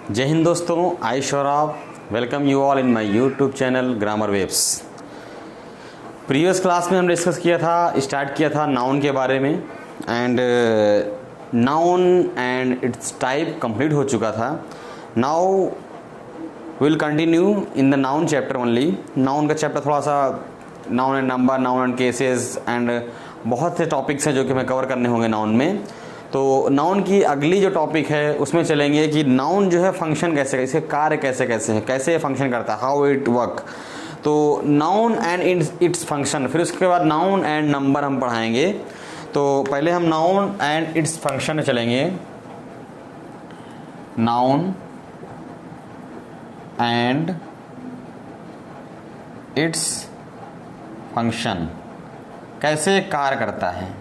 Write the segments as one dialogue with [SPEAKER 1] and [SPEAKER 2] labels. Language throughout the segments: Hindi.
[SPEAKER 1] जय हिंद दोस्तों, I Saurabh welcome you all in my YouTube channel grammar waves. Previous class में हमने स्टार्ट किया था नाउन के बारे में and noun and it's type complete हो चुका था। Now will continue in the noun chapter only. Noun का चैप्टर थोड़ा सा noun and number, noun and cases and बहुत से टॉपिक्स हैं जो कि हमें कवर करने होंगे नाउन में। तो नाउन की अगली जो टॉपिक है उसमें चलेंगे कि नाउन जो है फंक्शन कैसे, इसके कार्य कैसे कैसे है, कैसे फंक्शन करता है, हाउ इट वर्क। तो नाउन एंड इट्स फंक्शन, फिर उसके बाद नाउन एंड नंबर हम पढ़ाएंगे। तो पहले हम नाउन एंड इट्स फंक्शन में चलेंगे। नाउन एंड इट्स फंक्शन कैसे कार्य करता है।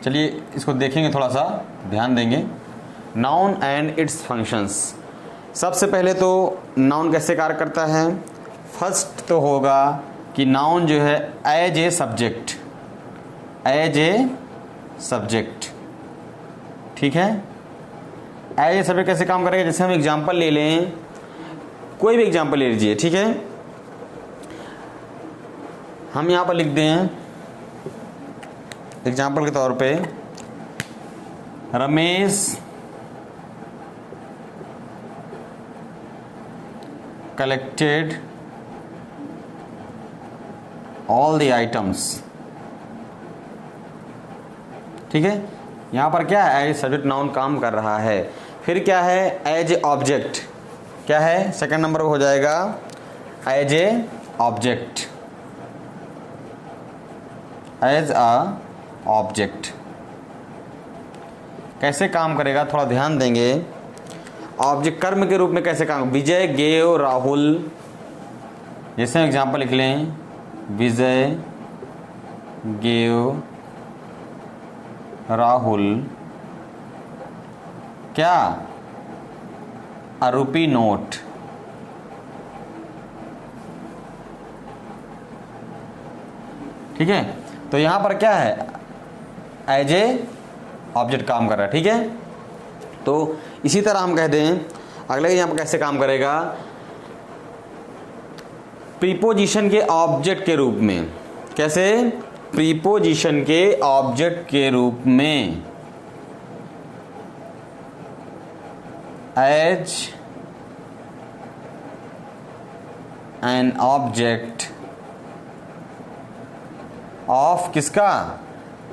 [SPEAKER 1] चलिए इसको देखेंगे, थोड़ा सा ध्यान देंगे। Noun and it's functions. सबसे पहले तो नाउन कैसे कार्य करता है। फर्स्ट तो होगा कि नाउन जो है as a subject, as a subject, ठीक है। एज ए सब्जेक्ट कैसे काम करेगा, जैसे हम एग्जांपल ले लें, कोई भी एग्जांपल ले लीजिए, ठीक है। हम यहां पर लिख दें एग्जाम्पल के तौर पे, Ramesh collected all the items, ठीक है। यहां पर क्या है, एज सब्जेक्ट नाउन काम कर रहा है। फिर क्या है, एज ए ऑब्जेक्ट, क्या है सेकंड नंबर पे हो जाएगा as a object, as a object. कैसे काम करेगा थोड़ा ध्यान देंगे। ऑब्जेक्ट कर्म के रूप में कैसे काम, विजय गेव राहुल, जैसे एग्जांपल लिख लें, विजय गेव राहुल क्या, अ रुपी नोट, ठीक है। तो यहां पर क्या है, एज ए ऑब्जेक्ट काम कर रहा है, ठीक है। तो इसी तरह हम कह दें अगले यहां पर कैसे काम करेगा, प्रीपोजिशन के ऑब्जेक्ट के रूप में। कैसे, प्रीपोजिशन के ऑब्जेक्ट के रूप में, एज एन ऑब्जेक्ट ऑफ किसका,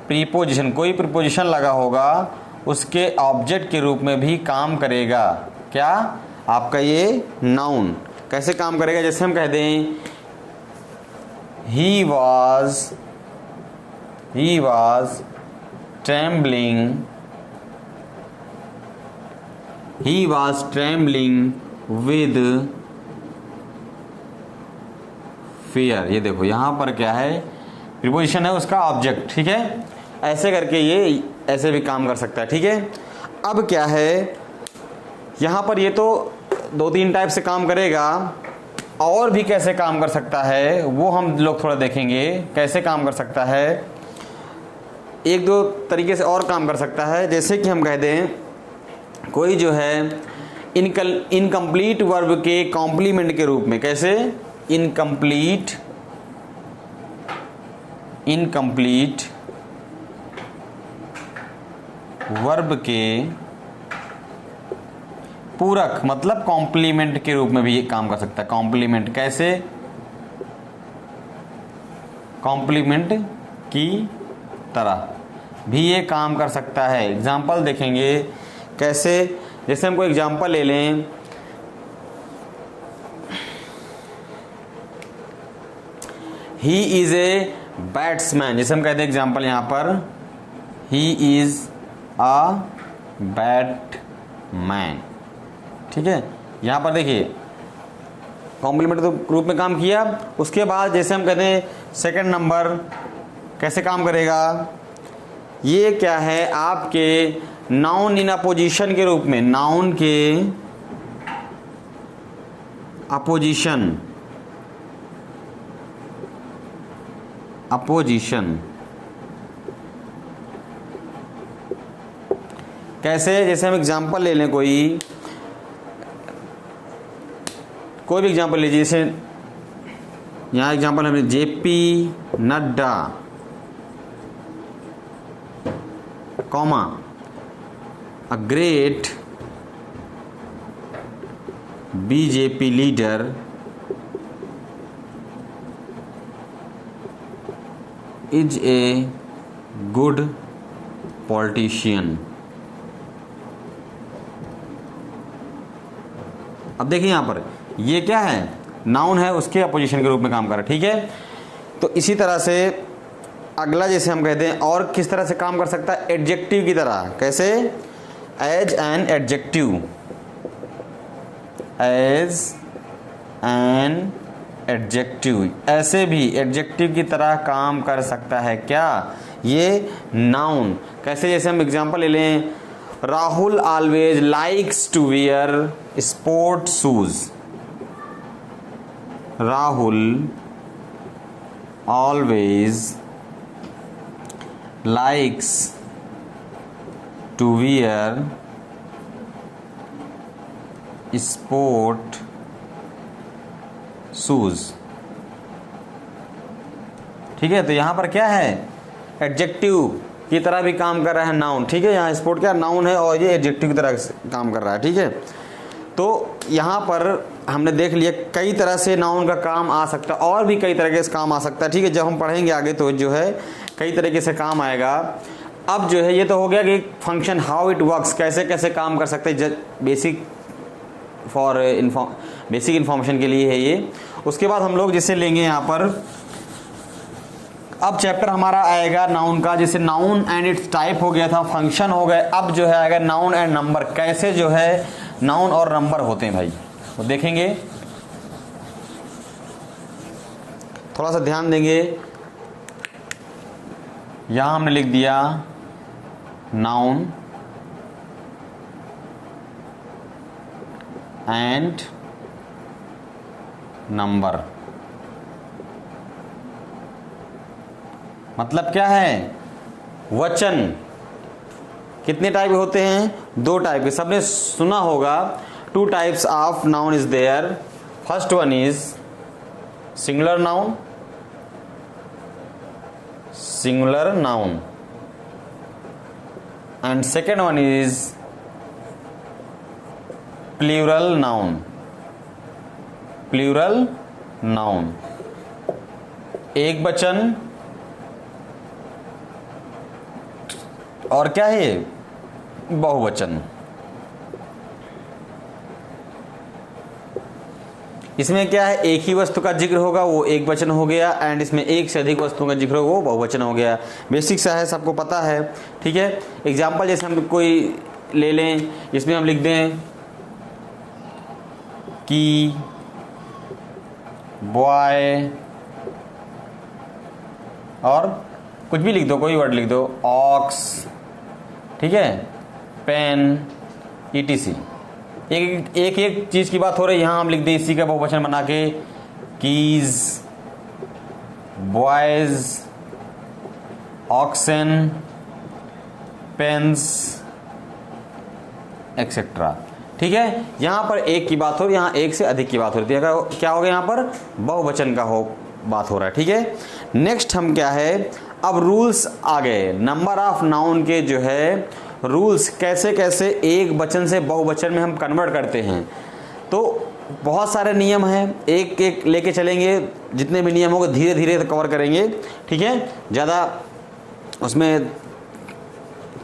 [SPEAKER 1] प्रीपोजिशन। कोई प्रीपोजिशन लगा होगा उसके ऑब्जेक्ट के रूप में भी काम करेगा। क्या, आपका ये नाउन कैसे काम करेगा, जैसे हम कह दें he was trembling with fear. ये देखो यहां पर क्या है, प्रीपोजिशन है उसका ऑब्जेक्ट, ठीक है। ऐसे करके ये ऐसे भी काम कर सकता है, ठीक है। अब क्या है, यहां पर ये तो दो तीन टाइप से काम करेगा, और भी कैसे काम कर सकता है वो हम लोग थोड़ा देखेंगे। कैसे काम कर सकता है, एक दो तरीके से और काम कर सकता है। जैसे कि हम कह दें कोई जो है इनकम्प्लीट वर्ब के कॉम्प्लीमेंट के रूप में। कैसे, इनकम्प्लीट वर्ब के पूरक, मतलब कॉम्प्लीमेंट के रूप में भी ये काम कर सकता है। कॉम्प्लीमेंट कैसे, कॉम्प्लीमेंट की तरह भी ये काम कर सकता है। एग्जाम्पल देखेंगे कैसे, जैसे हम कोई एग्जाम्पल ले लें, ही इज ए बैट्समैन। जैसे हम कहते हैं एग्जाम्पल यहां पर, ही इज अ बैटमैन, ठीक है। यहां पर देखिए कॉम्प्लीमेंट तो रूप में काम किया। उसके बाद जैसे हम कहते हैं सेकंड नंबर कैसे काम करेगा, ये क्या है, आपके नाउन इन अपोजिशन के रूप में, नाउन के अपोजिशन कैसे, जैसे हम एग्जांपल ले लें, कोई भी एग्जांपल लीजिए। जैसे यहाँ एग्जांपल हमने JP Nadda comma a great BJP leader is a good politician. अब देखिए यहां पर ये क्या है, नाउन है, उसके अपोजिशन के रूप में काम कर रहा है। ठीक है, तो इसी तरह से अगला जैसे हम कहते हैं, और किस तरह से काम कर सकता है, एडजेक्टिव की तरह। कैसे, as an adjective, as an adjective, ऐसे भी एडजेक्टिव की तरह काम कर सकता है क्या, ये नाउन। कैसे, जैसे हम एग्जांपल ले लें, Rahul always likes to wear sport shoes. Rahul always likes to wear sport shoes. ठीक है, तो यहां पर क्या है, एडजेक्टिव की तरह भी काम कर रहा है नाउन। ठीक है, यहाँ स्पोर्ट क्या नाउन है और ये एडजेक्टिव की तरह काम कर रहा है। ठीक है, तो यहाँ पर हमने देख लिया कई तरह से नाउन का काम आ सकता है, और भी कई तरह से काम आ सकता है। ठीक है, जब हम पढ़ेंगे आगे तो जो है कई तरीके से काम आएगा। अब जो है ये तो हो गया कि फंक्शन हाउ इट वर्क्स, कैसे कैसे काम कर सकते हैं, बेसिक फॉर बेसिक इन्फॉर्मेशन के लिए है ये। उसके बाद हम लोग जैसे लेंगे यहाँ पर, अब चैप्टर हमारा आएगा नाउन का। जैसे नाउन एंड इट्स टाइप हो गया था, फंक्शन हो गए, अब जो है आएगा नाउन एंड नंबर। कैसे जो है नाउन और नंबर होते हैं भाई, वो देखेंगे, थोड़ा सा ध्यान देंगे। यहां हमने लिख दिया नाउन एंड नंबर। मतलब क्या है, वचन कितने टाइप के होते हैं, 2 टाइप के, सबने सुना होगा। 2 types of noun is there. First one is singular noun, singular noun, and second one is plural noun, plural noun, एक वचन, और क्या है बहुवचन। इसमें क्या है, एक ही वस्तु का जिक्र होगा वो एक वचन हो गया, एंड इसमें एक से अधिक वस्तुओं का जिक्र होगा वो बहुवचन हो गया। बेसिक सा है, सबको पता है। ठीक है, एग्जाम्पल जैसे हम कोई ले लें, इसमें हम लिख दें कि बॉय, और कुछ भी लिख दो, कोई वर्ड लिख दो, ऑक्स, ठीक है, पेन, ईटीसी। एक चीज की बात हो रही है, यहां हम लिख दें इसी का बहुवचन बना के, keys, boys, oxen, pens, etcetera. ठीक है, यहां पर एक की बात हो रही है, यहां एक से अधिक की बात हो रही है, क्या हो गया, यहां पर बहुवचन का बात हो रहा है। ठीक है, नेक्स्ट हम क्या है, अब रूल्स आ गए नंबर ऑफ नाउन के, जो है रूल्स कैसे कैसे एक वचन से बहुवचन में हम कन्वर्ट करते हैं। तो बहुत सारे नियम हैं, एक एक लेके चलेंगे, जितने भी नियम होंगे धीरे धीरे कवर करेंगे। ठीक है, ज़्यादा उसमें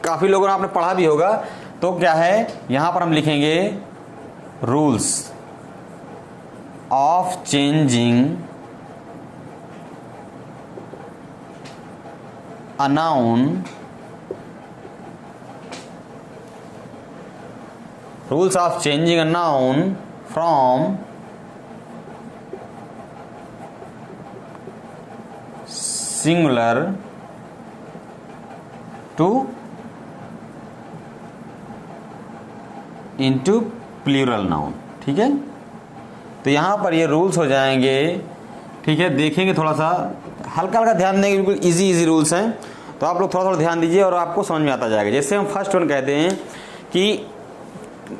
[SPEAKER 1] काफ़ी लोगों ने आपने पढ़ा भी होगा। तो क्या है, यहाँ पर हम लिखेंगे rules of changing a noun, rules of changing a noun from singular to into plural noun. ठीक है, तो यहां पर ये रूल्स हो जाएंगे। ठीक है, देखेंगे, थोड़ा सा हल्का हल्का ध्यान देंगे, बिल्कुल इजी रूल्स हैं, तो आप लोग थोड़ा थोड़ा ध्यान दीजिए और आपको समझ में आता जाएगा। जैसे हम फर्स्ट वन कहते हैं कि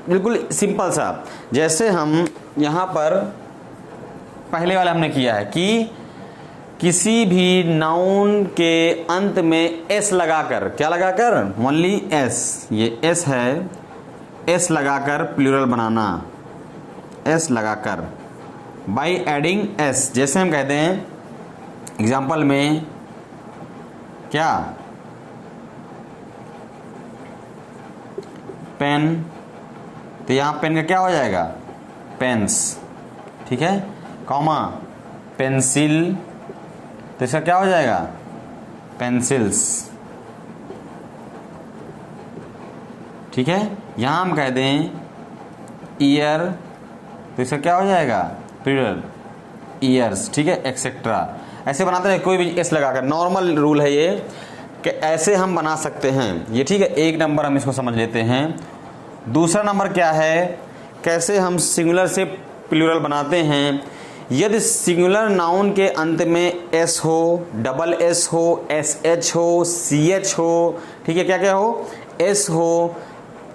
[SPEAKER 1] बिल्कुल सिंपल सा, जैसे हम यहाँ पर पहले वाला हमने किया है कि किसी भी नाउन के अंत में एस लगाकर, क्या लगाकर, ओनली एस, ये एस है, एस लगाकर प्लूरल बनाना, एस लगाकर, बाई एडिंग एस। जैसे हम कहते हैं एग्जाम्पल में क्या, पेन, तो यहाँ पेन का क्या हो जाएगा, पेन्स, ठीक है, कॉमा पेंसिल, तो इसका क्या हो जाएगा, पेंसिल्स, ठीक है। यहाँ हम कह दें ईयर, तो इसका क्या हो जाएगा, प्लूरल, ईयर्स, ठीक है, एक्सेट्रा। ऐसे बनाते हैं, कोई भी एस लगाकर, नॉर्मल रूल है ये कि ऐसे हम बना सकते हैं ये, ठीक है। एक नंबर हम इसको समझ लेते हैं। दूसरा नंबर क्या है, कैसे हम सिंगुलर से प्लूरल बनाते हैं। यदि सिंगुलर नाउन के अंत में एस हो, डबल एस हो, एस एच हो, सी एच हो, ठीक है, क्या क्या हो, एस हो,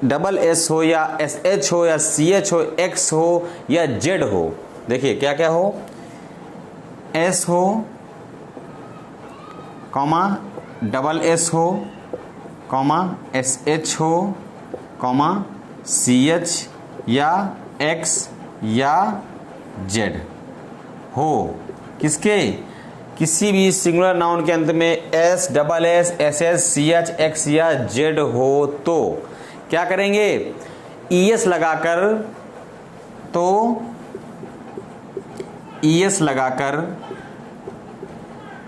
[SPEAKER 1] डबल एस हो, या एस एच हो, या सी एच हो, एक्स हो, या जेड हो। देखिए क्या क्या हो, एस हो, कॉमा डबल एस हो, कॉमा एस एच हो, कॉमा सी एच, या एक्स, या जेड हो, किसके, किसी भी सिंगुलर नाउन के अंत में S, double S, S S, C H, X या जेड हो, तो क्या करेंगे, ईएस लगाकर, तो ईएस लगाकर,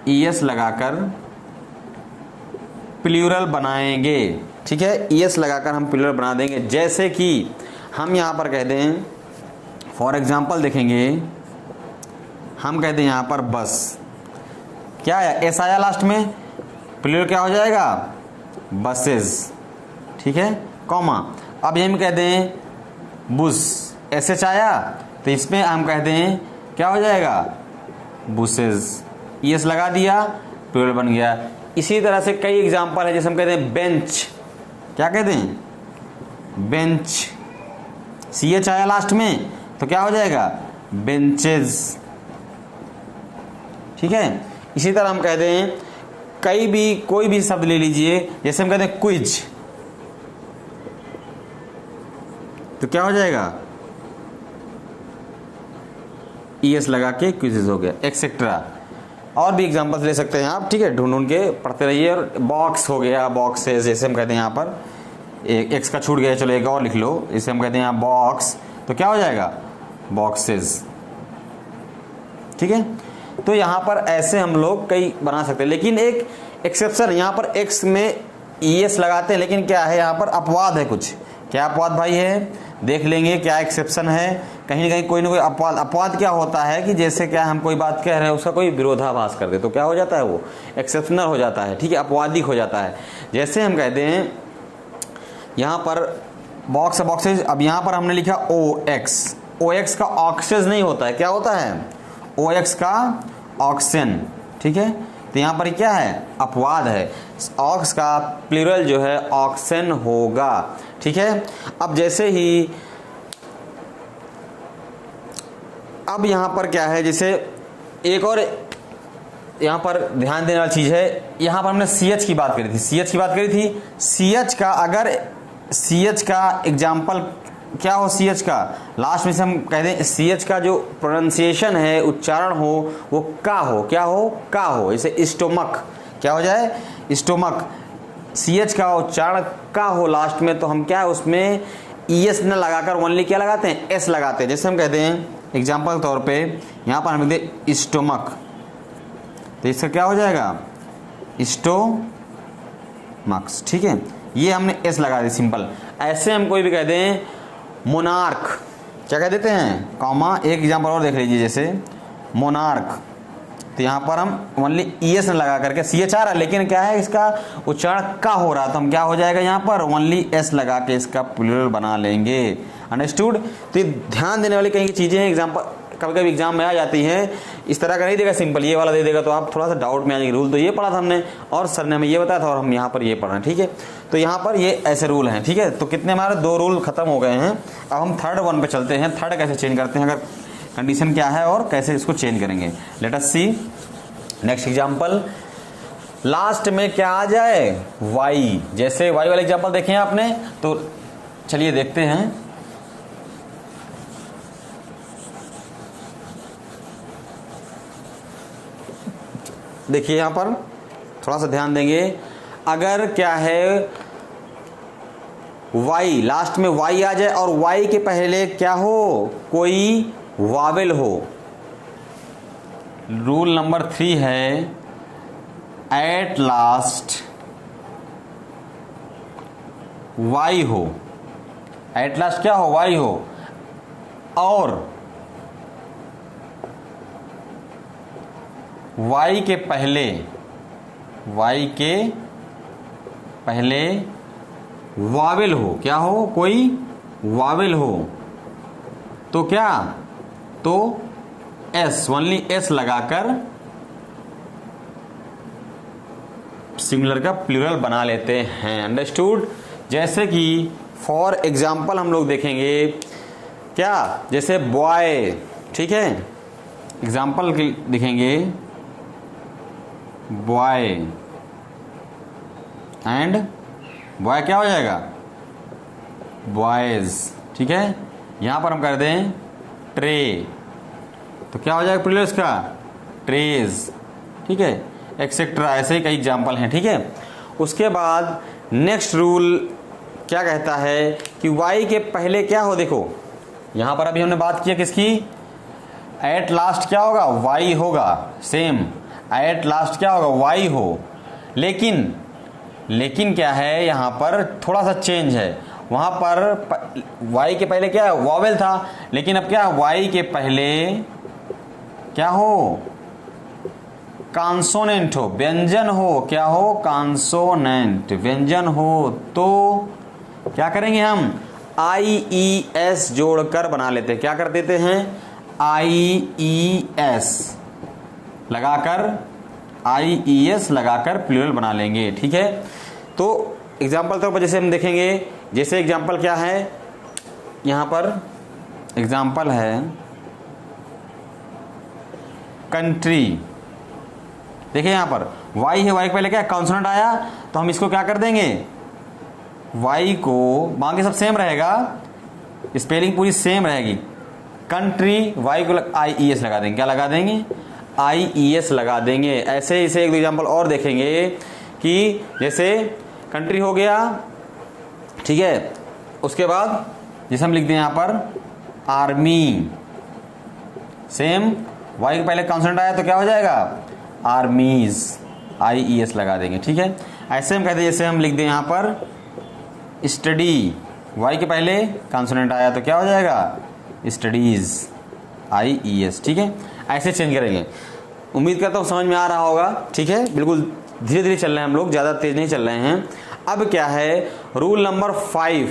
[SPEAKER 1] ईएस लगाकर प्लूरल बनाएंगे, ठीक है, ईएस लगाकर हम प्लूरल बना देंगे। जैसे कि हम यहां पर कह दें, फॉर एग्जांपल देखेंगे, हम कहते हैं यहां पर बस, क्या है, एस आया लास्ट में, प्लूरल क्या हो जाएगा, बसेस, ठीक है, कॉमा। अब ये हम कहते हैं बुस, एस एच आया, तो इसमें हम कहते हैं क्या हो जाएगा, बुसेस, ईएस लगा दिया, प्लूरल बन गया। इसी तरह से कई एग्जांपल है, जैसे हम कहते हैं बेंच, क्या कहते हैं, बेंच, सी एच आया लास्ट में, तो क्या हो जाएगा, बेंचेस, ठीक है। इसी तरह हम कहते हैं कई भी, कोई भी शब्द ले लीजिए, जैसे हम कहते हैं क्विज, तो क्या हो जाएगा, ईएस लगा के क्विज़ हो गया, एक्सेट्रा। और भी एग्जांपल्स ले सकते हैं आप, ठीक है, ढूंढ के पढ़ते रहिए। और बॉक्स हो गया, बॉक्सेस, जैसे हम कहते हैं यहाँ पर एक एक्स का छूट गया, चलो एक और लिख लो, इसे हम कहते हैं यहाँ बॉक्स, तो क्या हो जाएगा, बॉक्सेस, ठीक है। तो यहाँ पर ऐसे हम लोग कई बना सकते हैं, लेकिन एक एक्सेप्शन, यहाँ पर एक्स में ईएस लगाते हैं, लेकिन क्या है, यहाँ पर अपवाद है कुछ। क्या अपवाद भाई है, देख लेंगे क्या एक्सेप्शन है। कहीं ना कहीं कोई ना कोई अपवाद, अपवाद क्या होता है कि जैसे क्या हम कोई बात कह रहे हैं, उसका कोई विरोधाभास कर दे, तो क्या हो जाता है, वो एक्सेप्शनल हो जाता है, ठीक है, अपवादिक हो जाता है। जैसे हम कहते हैं यहाँ पर बॉक्स, बॉक्सेज, अब यहाँ पर हमने लिखा ओ एक्स, ओ एक्स का ऑक्सेज नहीं होता है, क्या होता है, ओ एक्स का ऑक्सन, ठीक है। तो यहाँ पर क्या है, अपवाद है, ऑक्स का प्लूरल जो है ऑक्सन होगा, ठीक है। अब जैसे ही, अब यहाँ पर क्या है, जैसे एक और यहाँ पर ध्यान देने वाली चीज है, यहाँ पर हमने सी एच की बात करी थी, सी एच की बात करी थी, सी एच का, अगर सी एच का एग्जाम्पल क्या हो, सी एच का लास्ट में से हम कह दें, सी एच का जो प्रोनाउंसिएशन है, उच्चारण हो, वो का हो, क्या हो, का हो, जैसे स्टोमक, क्या हो जाए, स्टोमक, सी एच का उच्चारण का हो लास्ट में, तो हम क्या है उसमें ईएस न लगाकर ओनली क्या लगाते हैं, एस लगाते हैं। जैसे हम कहते हैं एग्जाम्पल तौर पे यहाँ पर हम लिखते स्टोमक, तो इसका क्या हो जाएगा, स्टोमक्स, ठीक है, ये हमने एस लगा दी, सिंपल। ऐसे हम कोई भी कहते हैं मोनार्क, क्या कह देते हैं, कॉमा, एक एग्जाम्पल और देख लीजिए, जैसे मोनार्क, तो यहाँ पर हम ओनली ईएस न लगा करके, सी एच आ रहा है, लेकिन क्या है, इसका उच्चारण का हो रहा, तो हम क्या हो जाएगा, यहाँ पर ओनली एस लगा के इसका प्लूरल बना लेंगे, अंडरस्टूड। तो ये ध्यान देने वाली कहीं की चीजें हैं, एग्जाम्पल कभी कभी एग्जाम में आ जाती हैं, इस तरह का नहीं देगा सिंपल, ये वाला दे देगा तो आप थोड़ा सा डाउट में आ जाएंगे। रूल तो ये पढ़ा था हमने और सर ने हमें ये बताया था और हम यहाँ पर ये पढ़ रहे हैं, ठीक है। तो यहाँ पर ये ऐसे रूल हैं, ठीक है। तो कितने हमारे 2 रूल खत्म हो गए हैं। अब हम थर्ड वन पे चलते हैं। थर्ड कैसे चेंज करते हैं, अगर कंडीशन क्या है और कैसे इसको चेंज करेंगे। लेट अस सी नेक्स्ट एग्जाम्पल। लास्ट में क्या आ जाए, वाई। जैसे वाई वाला एग्जाम्पल देखें आपने, तो चलिए देखते हैं। देखिए यहां पर थोड़ा सा ध्यान देंगे। अगर क्या है वाई, लास्ट में वाई आ जाए और वाई के पहले क्या हो, कोई वावेल हो। रूल नंबर 3 है एट लास्ट वाई हो। एट लास्ट क्या हो, वाई हो। और वाई के पहले वावेल हो। क्या हो, कोई वावेल हो। तो क्या, तो एस, ओनली एस लगाकर सिंगुलर का प्लूरल बना लेते हैं। अंडरस्टूड। जैसे कि फॉर एग्जाम्पल हम लोग देखेंगे क्या, जैसे बॉय, ठीक है। एग्जाम्पल देखेंगे बॉय एंड बॉय क्या हो जाएगा, बॉयज, ठीक है। यहां पर हम कर दें ट्रे, तो क्या हो जाएगा प्लूरल इसका, ट्रेज, ठीक है। एक्सेट्रा, ऐसे ही कई एग्जाम्पल हैं, ठीक है। उसके बाद नेक्स्ट रूल क्या कहता है कि वाई के पहले क्या हो। देखो यहां पर अभी हमने बात की किसकी, एट लास्ट क्या होगा, वाई होगा। सेम एट लास्ट क्या होगा, वाई हो। लेकिन क्या है, यहां पर थोड़ा सा चेंज है। वहां पर वाई के पहले क्या है, वावेल था, लेकिन अब क्या, वाई के पहले क्या हो, कॉन्सोनेंट हो, व्यंजन हो। क्या हो, कॉन्सोनेंट, व्यंजन हो। तो क्या करेंगे हम, आई ई एस जोड़कर बना लेते हैं। क्या कर देते हैं, आई ई एस लगाकर प्लूरल बना लेंगे, ठीक है। तो एग्जाम्पल तौर पर जैसे हम देखेंगे, जैसे एग्जाम्पल क्या है, यहां पर एग्जाम्पल है कंट्री। देखिए यहां पर वाई है, वाई के पहले क्या कॉन्सोनेंट आया, तो हम इसको क्या कर देंगे, वाई को, बाकी सब सेम रहेगा, स्पेलिंग पूरी सेम रहेगी। कंट्री, वाई को आई ई एस लगा देंगे। क्या लगा देंगे, आई ई एस लगा देंगे। ऐसे इसे एक एग्जाम्पल और देखेंगे कि जैसे कंट्री हो गया, ठीक है। उसके बाद जैसे हम लिख दें यहां पर आर्मी, सेम वाई के पहले कॉन्सोनेंट आया तो क्या हो जाएगा, आर्मीज, आई ई एस लगा देंगे, ठीक है। ऐसे हम कहते हैं, जैसे हम लिख दें यहां पर स्टडी, वाई के पहले कॉन्सोनेंट आया तो क्या हो जाएगा, स्टडीज, आई ई एस, ठीक है। ऐसे चेंज करेंगे। उम्मीद करता हूँ समझ में आ रहा होगा, ठीक है। बिल्कुल धीरे धीरे चल रहे हैं हम लोग, ज़्यादा तेज नहीं चल रहे हैं। अब क्या है, रूल नंबर 5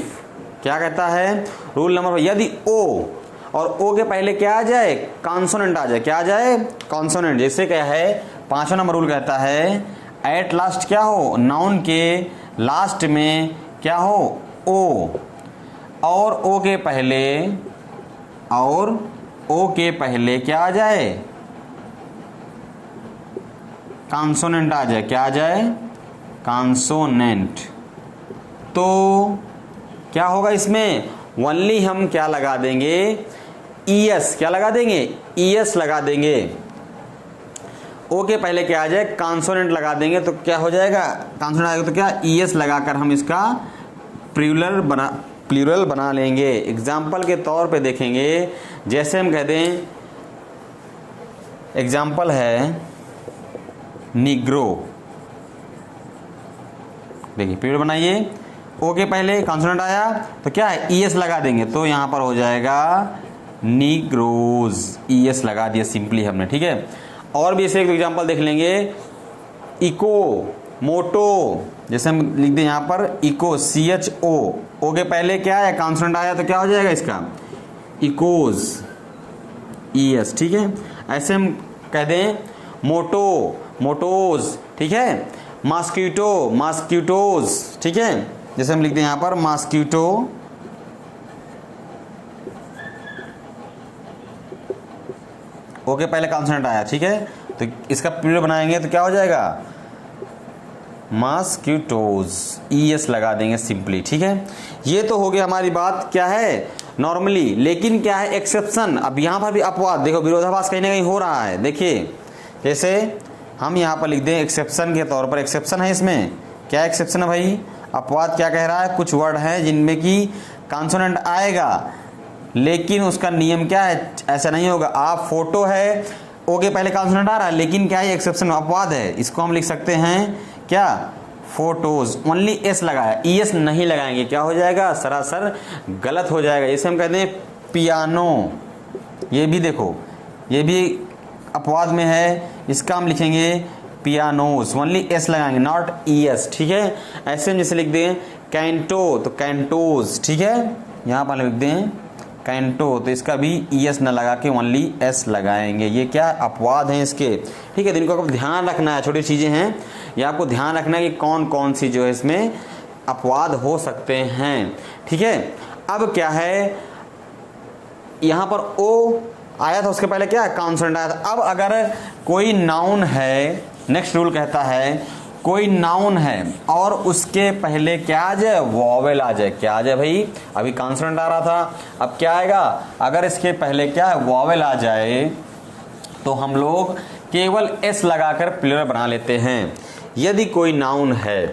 [SPEAKER 1] क्या कहता है, रूल नंबर, यदि ओ और ओ के पहले क्या आ जाए, कॉन्सोनेंट आ जाए। क्या आ जाए, कॉन्सोनेंट। जैसे क्या है, 5वां नंबर रूल कहता है एट लास्ट क्या हो, नाउन के लास्ट में क्या हो, ओ, और ओ के पहले क्या आ जाए, कॉन्सोनेंट आ जाए। क्या आ जाए, कॉन्सोनेंट। तो क्या होगा इसमें, ओनली हम क्या लगा देंगे, ई एस, क्या लगा देंगे, ई एस लगा देंगे। ओ के पहले क्या आ जाए, कॉन्सोनेंट लगा देंगे, तो क्या हो जाएगा, कॉन्सोनेंट आएगा तो क्या, ई एस लगाकर हम इसका प्लूरल बना लेंगे। एग्जाम्पल के तौर पे देखेंगे, जैसे हम कह दें, एग्जाम्पल है निग्रो। देखिए प्लूरल बनाइए, ओ के पहले कॉन्सोनेंट आया तो क्या है, ई एस लगा देंगे, तो यहां पर हो जाएगा निग्रोज, ई एस लगा दिया सिंपली हमने, ठीक है। और भी ऐसे एक एग्जाम्पल देख लेंगे, इको, मोटो, जैसे हम लिख दें यहां पर इको, सी एच ओ के पहले क्या है, कॉन्सोनेंट आया तो क्या हो जाएगा इसका, इकोज, ई एस, ठीक है। ऐसे हम कह दें मोटो, मोटोज, ठीक है, मॉस्किटो, मॉस्किटोज, ठीक है। जैसे हम लिखते हैं यहां पर मॉस्किटो, ओके पहले कॉन्सोनेंट आया, ठीक है, तो इसका प्लूरल बनाएंगे तो क्या हो जाएगा, मॉस्किटोज, ईएस लगा देंगे सिंपली, ठीक है। ये तो हो गया हमारी बात क्या है नॉर्मली, लेकिन क्या है एक्सेप्शन। अब यहां पर भी अपवाद, देखो विरोधाभास कहीं ना कहीं हो रहा है। देखिए जैसे हम यहां पर लिख दें एक्सेप्शन के तौर पर, एक्सेप्शन है इसमें, क्या एक्सेप्शन है भाई, अपवाद क्या कह रहा है, कुछ वर्ड है जिनमें कि कॉन्सोनेंट आएगा लेकिन उसका नियम क्या है, ऐसा नहीं होगा। आप फोटो है, ओके पहले कॉन्सोनेंट आ रहा है लेकिन क्या है एक्सेप्शन, अपवाद है, इसको हम लिख सकते हैं क्या, फोटोज, ओनली एस लगाया, ईएस नहीं लगाएंगे, क्या हो जाएगा, सरासर गलत हो जाएगा। जैसे हम कहते हैं पियानो, ये भी देखो ये भी अपवाद में है, इसका हम लिखेंगे पियानोस, ओनली एस लगाएंगे, नॉट ईएस, ठीक है। ऐसे हम जैसे लिख दें कैंटो, तो कैंटोज, ठीक है, यहां पर लिख दें कैंटो, तो इसका भी ईएस न लगा के ओनली एस लगाएंगे। ये क्या अपवाद हैं इसके, ठीक है। तो इनको आपको ध्यान रखना है, छोटी चीजें हैं, ये आपको ध्यान रखना है कि कौन कौन सी जो है इसमें अपवाद हो सकते हैं, ठीक है। अब क्या है यहां पर ओ आया था, उसके पहले क्या है कॉन्सोनेंट आया था। अब अगर कोई नाउन है, नेक्स्ट रूल कहता है कोई नाउन है और उसके पहले क्या आ जाए, वॉवेल आ जाए, क्या आ जाए भाई, अभी कॉन्सोनेंट आ रहा था, अब क्या आएगा, अगर इसके पहले क्या है वॉवेल आ जाए तो हम लोग केवल एस लगाकर प्लूरल बना लेते हैं। यदि कोई नाउन है,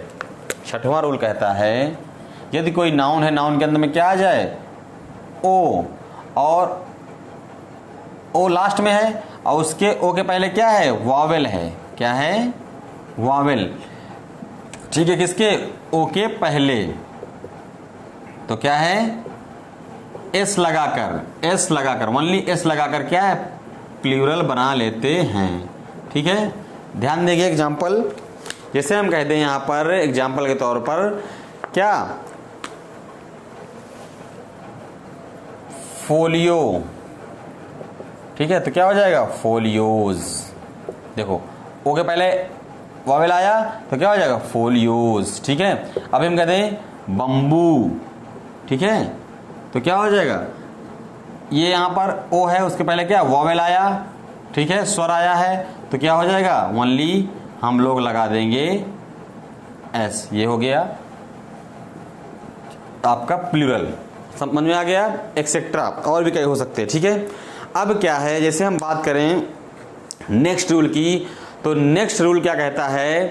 [SPEAKER 1] छठवां रूल कहता है यदि कोई नाउन है, नाउन के अंदर में क्या आ जाए, ओ, और ओ लास्ट में है और उसके ओ के पहले क्या है, वॉवेल है, क्या है, वॉवेल, ठीक है, किसके, ओ के पहले, तो क्या है एस लगाकर ओनली एस लगाकर क्या है प्लूरल बना लेते हैं, ठीक है। ध्यान देंगे एग्जाम्पल, जैसे हम कहते हैं यहां पर एग्जाम्पल के तौर पर क्या, फोलियो, ठीक है, तो क्या हो जाएगा फोलियोज, देखो ओ के पहले वॉवेल आया तो क्या हो जाएगा फोलियोज, ठीक है। अब हम कहते हैं बम्बू, ठीक है, तो क्या हो जाएगा, ये यहां पर ओ है उसके पहले क्या वॉवेल आया, ठीक है, स्वर आया है, तो क्या हो जाएगा ओनली हम लोग लगा देंगे एस, ये हो गया आपका प्लूरल, समझ में आ गया, एक्सेट्रा और भी कई हो सकते हैं, ठीक है। अब क्या है जैसे हम बात करें नेक्स्ट रूल की, तो नेक्स्ट रूल क्या कहता है,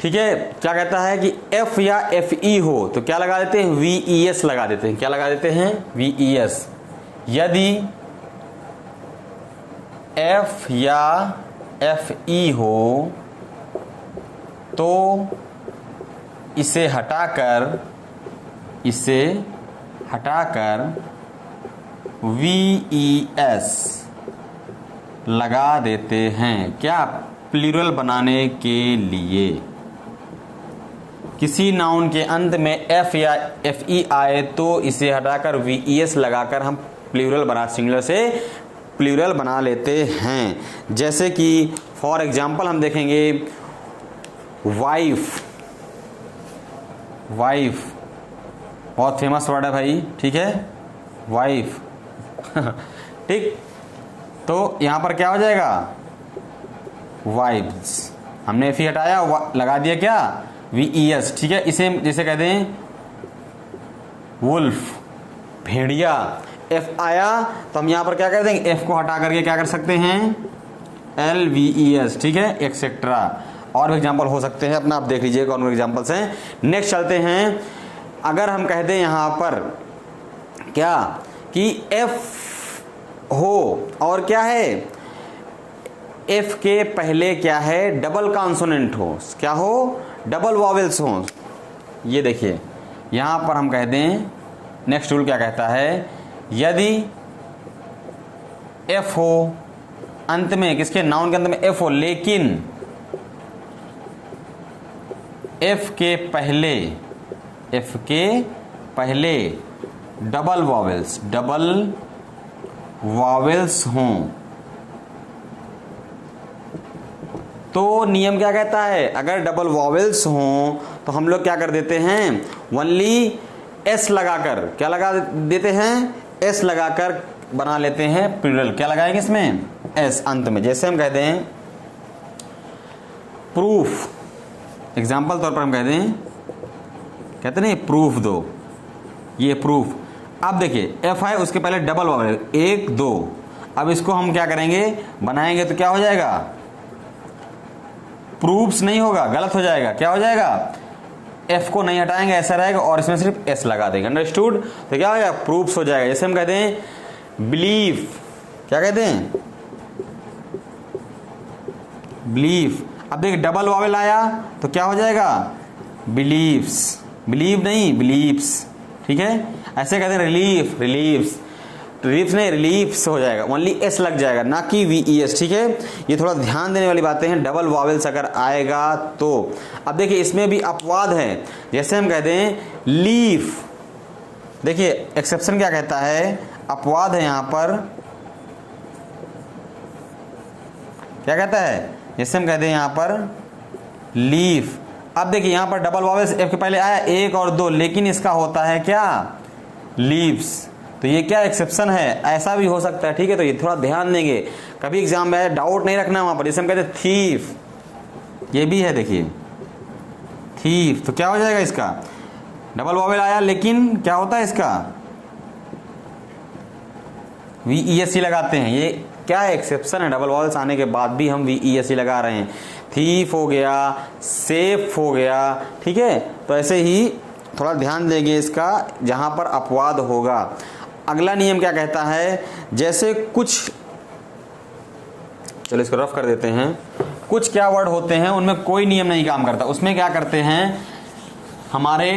[SPEAKER 1] ठीक है, क्या कहता है कि एफ या एफ ई हो तो क्या लगा देते हैं, वी ई एस लगा देते हैं, क्या लगा देते हैं, वी ई एस। यदि एफ या एफ ई हो तो इसे हटाकर वी ई एस लगा देते हैं, क्या, प्लूरल बनाने के लिए। किसी नाउन के अंत में एफ या एफ ई आए तो इसे हटाकर वी ई एस लगाकर हम प्लूरल बना, सिंगुलर से प्लूरल बना लेते हैं। जैसे कि फॉर एग्जाम्पल हम देखेंगे वाइफ, बहुत फेमस वर्ड है भाई, ठीक है, वाइफ ठीक, तो यहां पर क्या हो जाएगा वाइफ्स, हमने एफ ई हटाया, लगा दिया क्या वी ई एस, ठीक है। इसे जैसे कहते हैं वुल्फ, भेड़िया, एफ आया तो हम यहां पर क्या कर देंगे, एफ को हटा करके क्या कर सकते हैं एल वी ई एस, ठीक है, एक्सेट्रा। और भी एग्जाम्पल हो सकते हैं, अपना आप देख लीजिएगा कौन एग्जाम्पल्स हैं। नेक्स्ट चलते हैं, अगर हम कहते हैं यहां पर क्या कि एफ हो और क्या है, एफ के पहले क्या है डबल कॉन्सोनेंट हो, क्या हो, डबल वॉवेल्स हो। ये देखिए यहां पर हम कहते हैं नेक्स्ट रूल क्या कहता है, यदि एफ हो अंत में, किसके, नाउन के अंत में एफ हो, लेकिन एफ के पहले डबल वॉवेल्स हों, तो नियम क्या कहता है, अगर डबल वॉवेल्स हों तो हम लोग क्या कर देते हैं, ओनली एस लगाकर, क्या लगा देते हैं, एस लगाकर बना लेते हैं प्लूरल। क्या लगाएंगे इसमें, एस अंत में। जैसे हम कहते हैं प्रूफ, एग्जाम्पल तौर पर हम कहते हैं, कहते नहीं प्रूफ दो, ये प्रूफ। अब देखिए एफ है, उसके पहले डबल वॉवेल 1 2, अब इसको हम क्या करेंगे, बनाएंगे तो क्या हो जाएगा, प्रूफ्स नहीं होगा, गलत हो जाएगा। क्या हो जाएगा, एफ को नहीं हटाएंगे, ऐसा रहेगा और इसमें सिर्फ एस लगा देंगे। अंडरस्टूड। तो क्या हो जाएगा, प्रूफ्स हो जाएगा। जैसे हम कहते हैं बिलीव, क्या कहते हैं, बिलीव। अब देखिए डबल वॉवेल आया तो क्या हो जाएगा, बिलीव्स, बिलीव नहीं बिलीव्स, ठीक है। ऐसे कहते हैं रिलीफ, रिलीव्स, रिलीफ नहीं रिलीफ्स हो जाएगा, ओनली एस लग जाएगा, ना कि VES, ठीक है। ये थोड़ा ध्यान देने वाली बातें हैं, डबल वॉवेल्स अगर आएगा तो। अब देखिए इसमें भी अपवाद है, जैसे हम कहते हैं लीफ, देखिए एक्सेप्शन क्या कहता है, अपवाद है यहां पर, क्या कहता है, जैसे हम कहते हैं यहां पर लीफ। अब देखिए यहां पर डबल वॉवेल्स एफ के पहले आया 1 और 2, लेकिन इसका होता है क्या, लीव्स। तो ये क्या एक्सेप्शन है, ऐसा भी हो सकता है, ठीक है। तो ये थोड़ा ध्यान देंगे, कभी एग्जाम में डाउट नहीं रखना वहां पर। जैसे हम कहते हैं थीफ, ये भी है देखिए थीफ, तो क्या हो जाएगा, इसका डबल वॉवेल आया लेकिन क्या होता है इसका, VESC लगाते हैं। ये क्या है, एक्सेप्शन है, डबल वॉवेल्स आने के बाद भी हम VESC लगा रहे हैं। थीफ हो गया, सेफ हो गया, ठीक है। तो ऐसे ही थोड़ा ध्यान देंगे इसका, जहां पर अपवाद होगा। अगला नियम क्या कहता है, जैसे कुछ, चलो इसको रफ कर देते हैं, कुछ क्या वर्ड होते हैं उनमें कोई नियम नहीं काम करता। उसमें क्या करते हैं, हमारे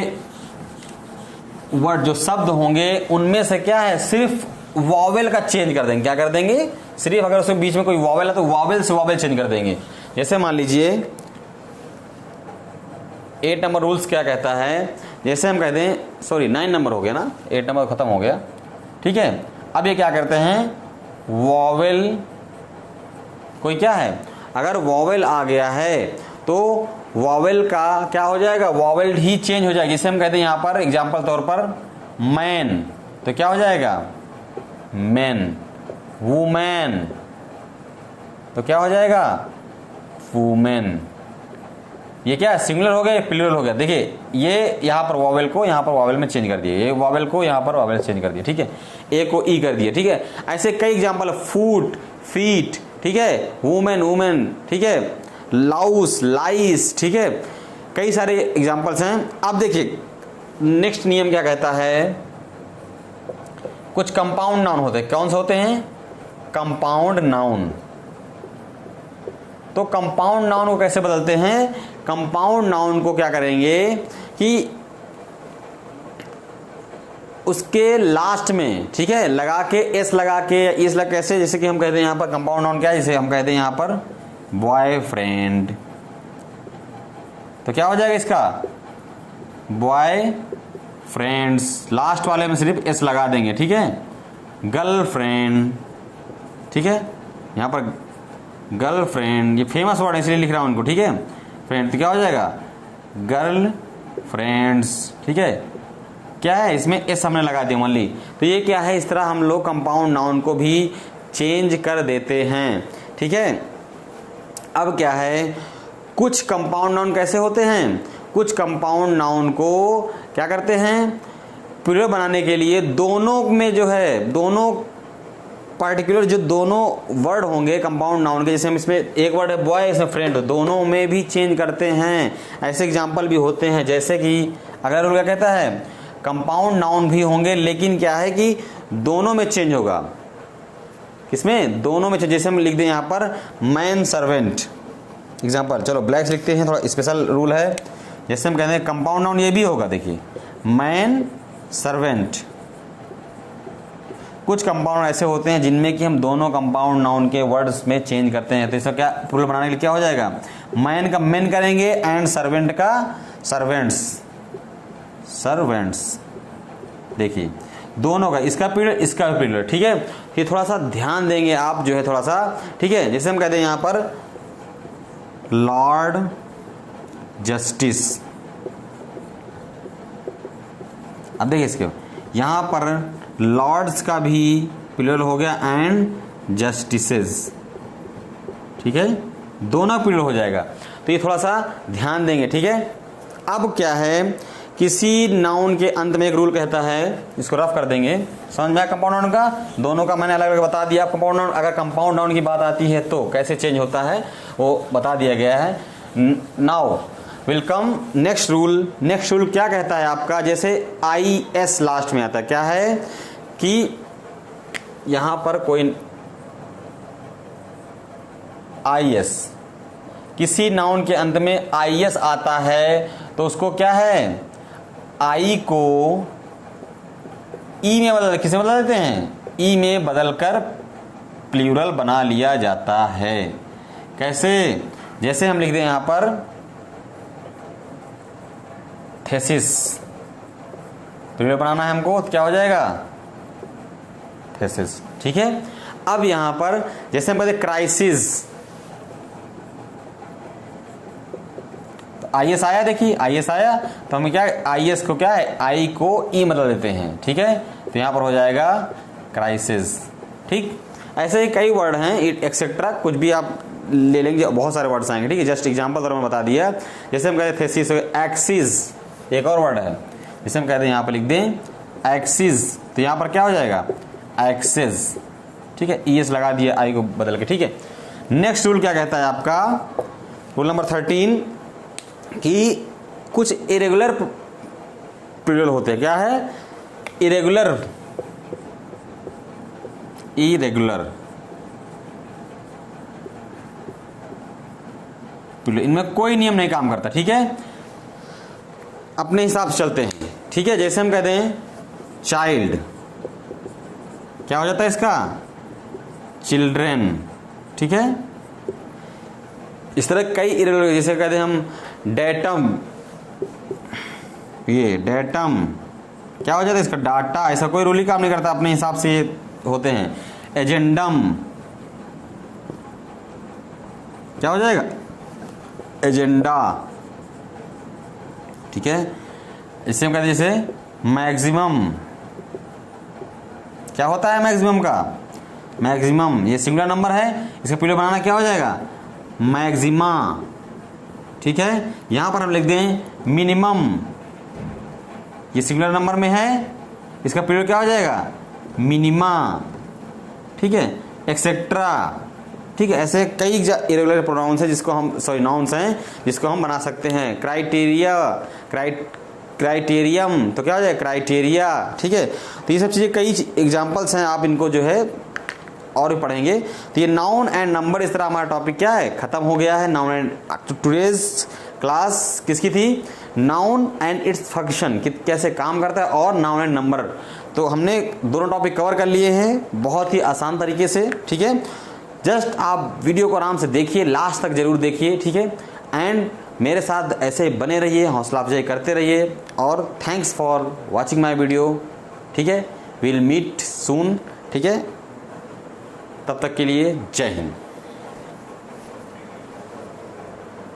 [SPEAKER 1] वर्ड जो शब्द होंगे उनमें से क्या है, सिर्फ वॉवेल का चेंज कर देंगे। क्या कर देंगे, सिर्फ अगर उसके बीच में कोई वॉवेल है तो वॉवेल से वॉवेल चेंज कर देंगे। जैसे मान लीजिए 8 नंबर रूल्स क्या कहता है, जैसे हम कहते हैं, सॉरी 9 नंबर हो गया ना, 8 नंबर खत्म हो गया, ठीक है। अब ये क्या करते हैं, वॉवेल, कोई क्या है, अगर वॉवेल आ गया है तो वॉवेल का क्या हो जाएगा, वॉवेल ही चेंज हो जाएगी। जैसे हम कहते हैं यहां पर एग्जांपल तौर पर मैन, तो क्या हो जाएगा, मैन। वुमेन, तो क्या हो जाएगा, वुमेन। ये क्या है, सिंगुलर हो गया, प्लूरल हो गया। देखिए ये यहाँ पर वॉवेल को यहाँ पर वॉवेल में चेंज कर दिए, ये वॉवेल को यहाँ पर वॉवेल चेंज कर दिए, ठीक है। ए को ई कर दिए, ठीक है। ऐसे कई एग्जांपल, फूट, फीट, ठीक है, वुमेन, वुमेन, ठीक है, लाउस, लाइस, ठीक है, कई सारे एग्जांपल्स हैं। अब देखिए नेक्स्ट नियम क्या कहता है, कुछ कंपाउंड नाउन होते हैं। कौन से होते हैं, कंपाउंड नाउन। तो कंपाउंड नाउन को कैसे बदलते हैं, कंपाउंड नाउन को क्या करेंगे कि उसके लास्ट में, ठीक है, लगा के एस लगा के, इस लगा कैसे, जैसे कि हम कहते हैं यहां पर कंपाउंड नाउन क्या है, जैसे हम कहते हैं यहां पर बॉयफ्रेंड, तो क्या हो जाएगा इसका, बॉय फ्रेंड्स, लास्ट वाले में सिर्फ एस लगा देंगे, ठीक है। गर्लफ्रेंड, ठीक है, यहां पर गर्लफ्रेंड, ये फेमस वर्ड है इसलिए लिख रहा हूं उनको, ठीक है। फ्रेंड तो क्या हो जाएगा, गर्ल फ्रेंड्स, ठीक है। क्या है, इसमें एस हमने लगा दिया ओनली। तो ये क्या है, इस तरह हम लोग कंपाउंड नाउन को भी चेंज कर देते हैं, ठीक है। अब क्या है, कुछ कंपाउंड नाउन कैसे होते हैं, कुछ कंपाउंड नाउन को क्या करते हैं, प्लूरल बनाने के लिए दोनों में जो है, दोनों पार्टिकुलर जो दोनों वर्ड होंगे कंपाउंड नाउन के, जैसे हम इसमें एक वर्ड है बॉय, इसमें फ्रेंड, दोनों में भी चेंज करते हैं। ऐसे एग्जांपल भी होते हैं, जैसे कि अगर वो क्या कहता है, कंपाउंड नाउन भी होंगे लेकिन क्या है कि दोनों में चेंज होगा। किसमें, दोनों में। जैसे हम लिख दें यहाँ पर मैन सर्वेंट, एग्जांपल, चलो ब्लैक्स लिखते हैं, थोड़ा स्पेशल रूल है। जैसे हम कहते हैं कंपाउंड नाउन ये भी होगा, देखिए मैन सर्वेंट। कुछ कंपाउंड ऐसे होते हैं जिनमें कि हम दोनों कंपाउंड नाउन के वर्ड्स में चेंज करते हैं। तो इसका क्या प्लूरल बनाने के लिए क्या हो जाएगा, मैन का मेन करेंगे एंड सर्वेंट का सर्वेंट्स, सर्वेंट्स। देखिए दोनों का, इसका प्लूरल इसका प्लूरल, ठीक है। ये थोड़ा सा ध्यान देंगे आप जो है, थोड़ा सा, ठीक है। जैसे हम कहते हैं यहाँ पर लॉर्ड जस्टिस। अब देखिए इसके यहां पर लॉर्ड्स का भी प्लूरल हो गया एंड जस्टिसेस, ठीक है, दोनों प्लूरल हो जाएगा। तो ये थोड़ा सा ध्यान देंगे, ठीक है। अब क्या है, किसी नाउन के अंत में एक रूल कहता है, इसको रफ कर देंगे, समझ में आया कंपाउंड नाउन का। दोनों का मैंने अलग अलग बता दिया। कंपाउंड नाउन, अगर कंपाउंड नाउन की बात आती है तो कैसे चेंज होता है वो बता दिया गया है। Now will come next rule. Next rule क्या कहता है आपका, जैसे IS लास्ट में आता है, क्या है कि यहां पर कोई IS, किसी नाउन के अंत में IS आता है तो उसको क्या है, I को E में बदल, किसे बदल देते हैं, E में बदलकर प्लूरल बना लिया जाता है। कैसे, जैसे हम लिख दें यहां पर थेसिस, प्लूरल बनाना है हमको, तो क्या हो जाएगा, थेसिस, ठीक है। अब यहां पर जैसे हम कहते क्राइसिस, तो IS आया, देखिए IS आया, तो हम क्या IS को क्या है, I को E बदल देते हैं, ठीक है, तो यहां पर हो जाएगा क्राइसिस, ठीक। ऐसे ही कई वर्ड हैं एक्सेट्रा, कुछ भी आप ले लेंगे, बहुत सारे वर्ड्स आएंगे, ठीक है। जस्ट एग्जांपल तो मैं बता दिया। जैसे हम कहते थेसिस, एक्सिस एक और वर्ड है, जैसे हम कहते हैं यहां पर लिख दें एक्सिस, तो यहां पर क्या हो जाएगा, एक्सेस, ठीक है, ES लगा दिया I को बदल के, ठीक है। नेक्स्ट रूल क्या कहता है आपका, रूल नंबर 13, कि कुछ इरेगुलर प्लूरल होते हैं। क्या है, इरेगुलर, इनमें कोई नियम नहीं काम करता, ठीक है, अपने हिसाब से चलते हैं, ठीक है। जैसे हम कहते हैं चाइल्ड, क्या हो जाता है इसका, चिल्ड्रेन, ठीक है। इस तरह कई इरेगुलर, जैसे कहते हैं हम डेटम, ये डेटम क्या हो जाता है इसका, डाटा, ऐसा कोई रूल ही काम नहीं करता, अपने हिसाब से होते हैं। एजेंडम क्या हो जाएगा, एजेंडा, ठीक है। इससे हम कहते हैं जैसे मैक्सिमम, क्या होता है मैक्सिमम का, मैक्सिमम ये सिंगुलर नंबर है, इसका प्लूरल बनाना क्या हो जाएगा, मैक्सिमा, ठीक है। यहां पर हम लिख दें मिनिमम, ये सिंगुलर नंबर में है, इसका प्लूरल क्या हो जाएगा, मिनिमा, ठीक है, एक्सेट्रा, ठीक है। ऐसे कई इरेगुलर प्रोनाउंस है जिसको हम, सॉरी नाउन्स हैं जिसको हम बना सकते हैं। क्राइटेरिया, क्राइटेरियम, तो क्या हो जाएगा, क्राइटेरिया, ठीक है। तो ये सब चीज़ें कई एग्जांपल्स हैं, आप इनको जो है और भी पढ़ेंगे। तो ये नाउन एंड नंबर, इस तरह हमारा टॉपिक क्या है, खत्म हो गया है। नाउन एंड, टुडेज क्लास किसकी थी, नाउन एंड इट्स फंक्शन, कैसे काम करता है, और नाउन एंड नंबर। तो हमने दोनों टॉपिक कवर कर लिए हैं बहुत ही आसान तरीके से, ठीक है। जस्ट आप वीडियो को आराम से देखिए, लास्ट तक जरूर देखिए, ठीक है। एंड मेरे साथ ऐसे बने रहिए, हौसला अफजाई करते रहिए, और thanks for watching my video, ठीक है। विल मीट सून, ठीक है। तब तक के लिए जय हिंद।